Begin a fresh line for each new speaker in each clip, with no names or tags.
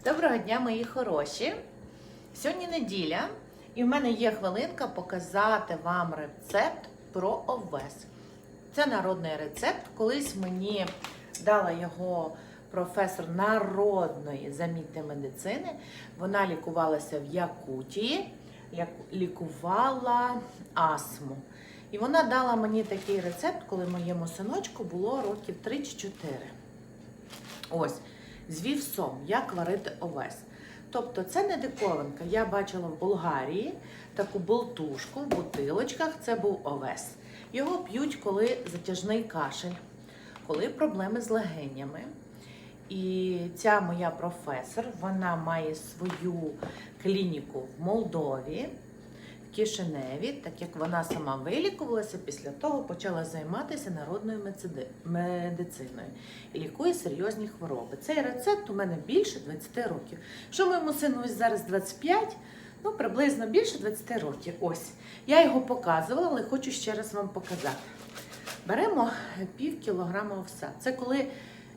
Доброго дня, мої хороші! Сьогодні неділя, і в мене є хвилинка показати вам рецепт про овес. Це народний рецепт. Колись мені дала його професор народної, замітьте, медицини. Вона лікувалася в Якутії, лікувала астму. І вона дала мені такий рецепт, коли моєму синочку було років 3 чи 4. Ось. З вівсом, як варити овес. Тобто це не диковинка. Я бачила в Болгарії таку болтушку в бутилочках, це був овес. Його п'ють, коли затяжний кашель, коли проблеми з легенями. І ця моя професор, вона має свою клініку в Молдові, в Кишиневі, так як вона сама вилікувалася, після того почала займатися народною медициною і лікує серйозні хвороби. Цей рецепт у мене більше 20 років. Що моєму сину ось зараз 25, ну приблизно більше 20 років. Ось, я його показувала, але хочу ще раз вам показати. Беремо пів кілограма овса. Це коли,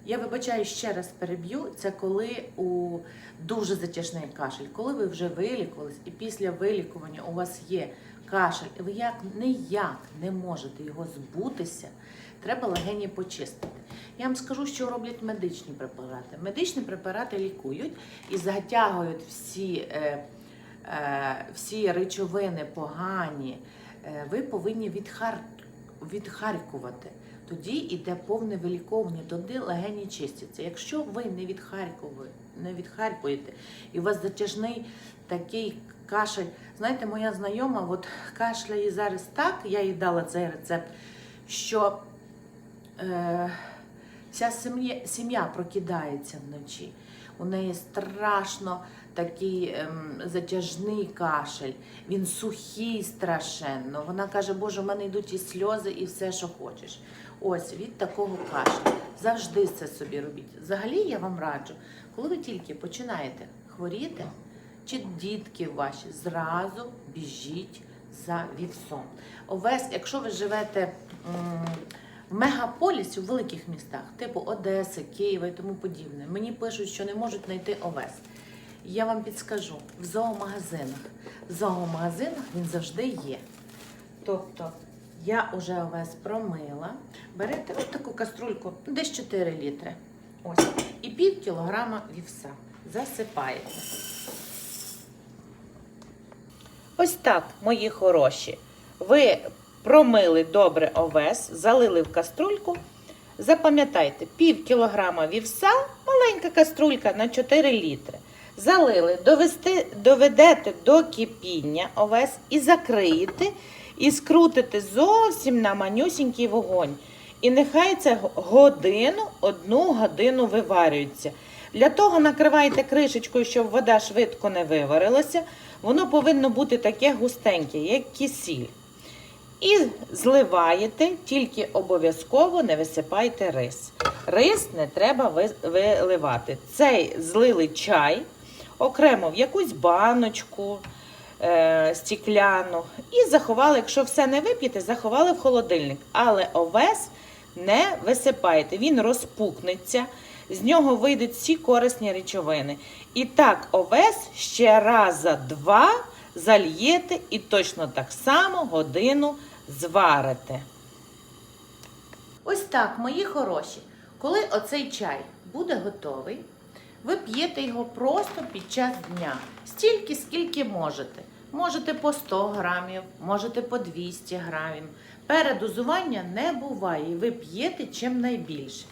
я вибачаю, ще раз переб'ю, це коли у дуже затяжний кашель, коли ви вже вилікувались і після вилікування у вас є кашель, і ви ніяк не можете його збутися, треба легені почистити. Я вам скажу, що роблять медичні препарати. Медичні препарати лікують і затягують всі речовини погані. Ви повинні відхаркувати. Тоді йде повне виліковування, тоді легені чистяться. Якщо ви не відхаркуєте, і у вас затяжний такий кашель, знаєте, моя знайома от кашляє зараз так, я їй дала цей рецепт, що вся сім'я прокидається вночі. У неї страшно такий затяжний кашель, він сухий страшенно. Вона каже, Боже, в мене йдуть і сльози, і все, що хочеш. Ось, від такого кашлю. Завжди це собі робіть. Взагалі я вам раджу, коли ви тільки починаєте хворіти, чи дітки ваші, зразу біжіть за вівсом. Овес, якщо ви живете в мегаполісі, в великих містах, типу Одеси, Києва і тому подібне, мені пишуть, що не можуть знайти овес. Я вам підскажу, в зоомагазинах. В зоомагазинах він завжди є. Тобто, я вже овес промила. Берете ось таку каструльку, десь 4 літри. Ось. І пів кілограма вівса. Засипаєте. Ось так, мої хороші. Ви промили добре овес, залили в каструльку. Запам'ятайте, пів кілограма вівса, маленька каструлька на 4 літри. Залили, доведете до кипіння овес і закриєте, і скрутите зовсім на манюсінький вогонь. І нехай це одну годину виварюється. Для того накривайте кришечкою, щоб вода швидко не виварилася. Воно повинно бути таке густеньке, як кисіль. І зливаєте, тільки обов'язково не висипайте рис. Рис не треба виливати. Цей злили чай окремо в якусь баночку стікляну і заховали, якщо все не вип'єте, заховали в холодильник. Але овес не висипайте, він розпукнеться, з нього вийдуть всі корисні речовини. І так овес ще раза 2 зальєте і точно так само годину зварите. Ось так, мої хороші, коли оцей чай буде готовий, ви п'єте його просто під час дня. Стільки, скільки можете. Можете по 100 грамів, можете по 200 грамів. Передозування не буває, і ви п'єте чим найбільше.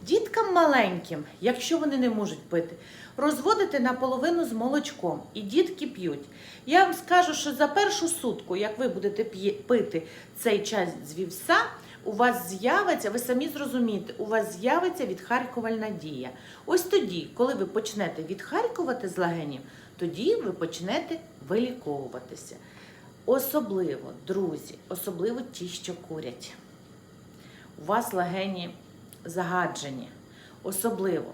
Діткам маленьким, якщо вони не можуть пити, розводите наполовину з молочком, і дітки п'ють. Я вам скажу, що за першу сутку, як ви будете пити цей чай з вівса, у вас з'явиться, ви самі зрозумієте, у вас з'явиться відхаркувальна дія. Ось тоді, коли ви почнете відхаркувати з легенів, тоді ви почнете виліковуватися. Особливо, друзі, особливо ті, що курять. У вас легені загаджені. Особливо.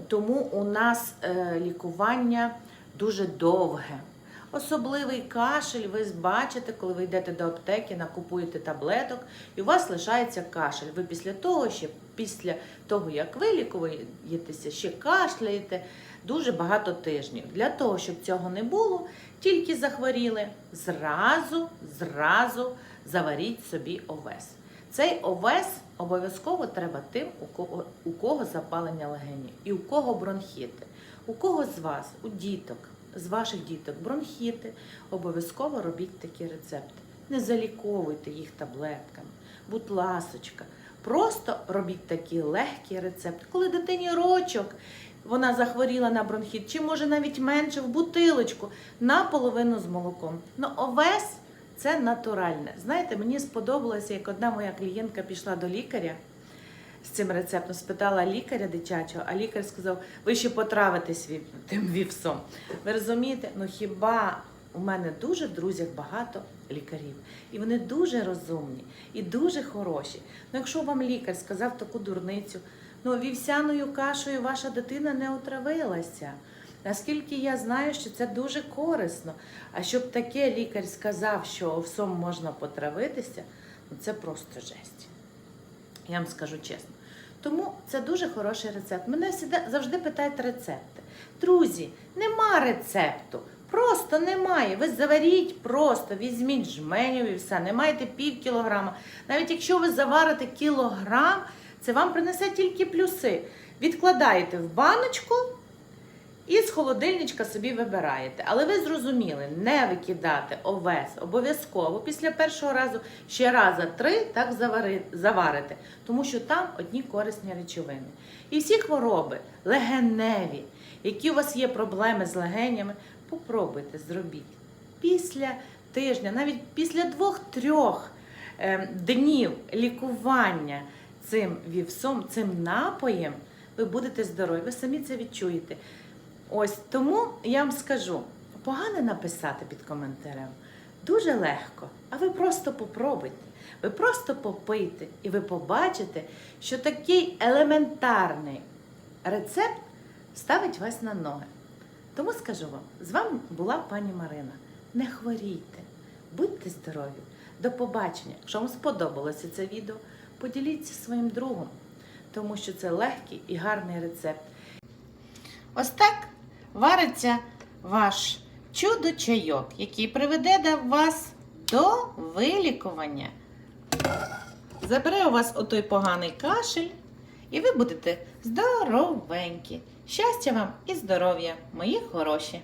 Тому у нас лікування дуже довге. Особливий кашель, ви бачите, коли ви йдете до аптеки, накупуєте таблеток, і у вас лишається кашель. Ви після того ще після того, як ви лікуєтеся, ще кашляєте дуже багато тижнів. Для того, щоб цього не було, тільки захворіли, зразу заваріть собі овес. Цей овес обов'язково треба тим, у кого запалення легенів і у кого бронхіти. У кого з вас, у діток, з ваших діток бронхіти, обов'язково робіть такі рецепти. Не заліковуйте їх таблетками, будь ласочка. Просто робіть такий легкий рецепт. Коли дитині рочок, вона захворіла на бронхіт, чи може навіть менше, в бутилочку, наполовину з молоком. Но овес – це натуральне. Знаєте, мені сподобалося, як одна моя клієнтка пішла до лікаря з цим рецептом, спитала лікаря дитячого, а лікар сказав, ви ще потравитесь тим вівсом. Ви розумієте? Ну хіба у мене дуже в друзях багато лікарів. І вони дуже розумні і дуже хороші. Ну якщо вам лікар сказав таку дурницю, ну вівсяною кашею ваша дитина не отравилася. Наскільки я знаю, що це дуже корисно. А щоб таке лікар сказав, що овсом можна потравитися, ну це просто жесть. Я вам скажу чесно. Тому це дуже хороший рецепт. Мене завжди питають рецепти. Друзі, нема рецепту. Просто немає. Ви заваріть просто, візьміть жменю вівса, не маєте пів кілограма. Навіть якщо ви заварите кілограм, це вам принесе тільки плюси. Відкладаєте в баночку і з холодильничка собі вибираєте. Але ви зрозуміли, не викидати овес обов'язково. Після першого разу ще раза 3 так заварите. Тому що там одні корисні речовини. І всі хвороби легеневі, які у вас є проблеми з легенями, попробуйте, зробіть. Після тижня, навіть після 2-3 днів лікування цим вівсом, цим напоєм, ви будете здорові, ви самі це відчуєте. Ось тому я вам скажу, погано написати під коментарем, дуже легко, а ви просто попробуйте, ви просто попийте і ви побачите, що такий елементарний рецепт ставить вас на ноги. Тому скажу вам, з вами була пані Марина. Не хворійте, будьте здорові. До побачення. Якщо вам сподобалося це відео, поділіться своїм другом, тому що це легкий і гарний рецепт. Ось так вариться ваш чудо-чайок, який приведе вас до вилікування. Забере у вас отой поганий кашель, і ви будете здоровенькі. Щастя вам і здоров'я, мої хороші!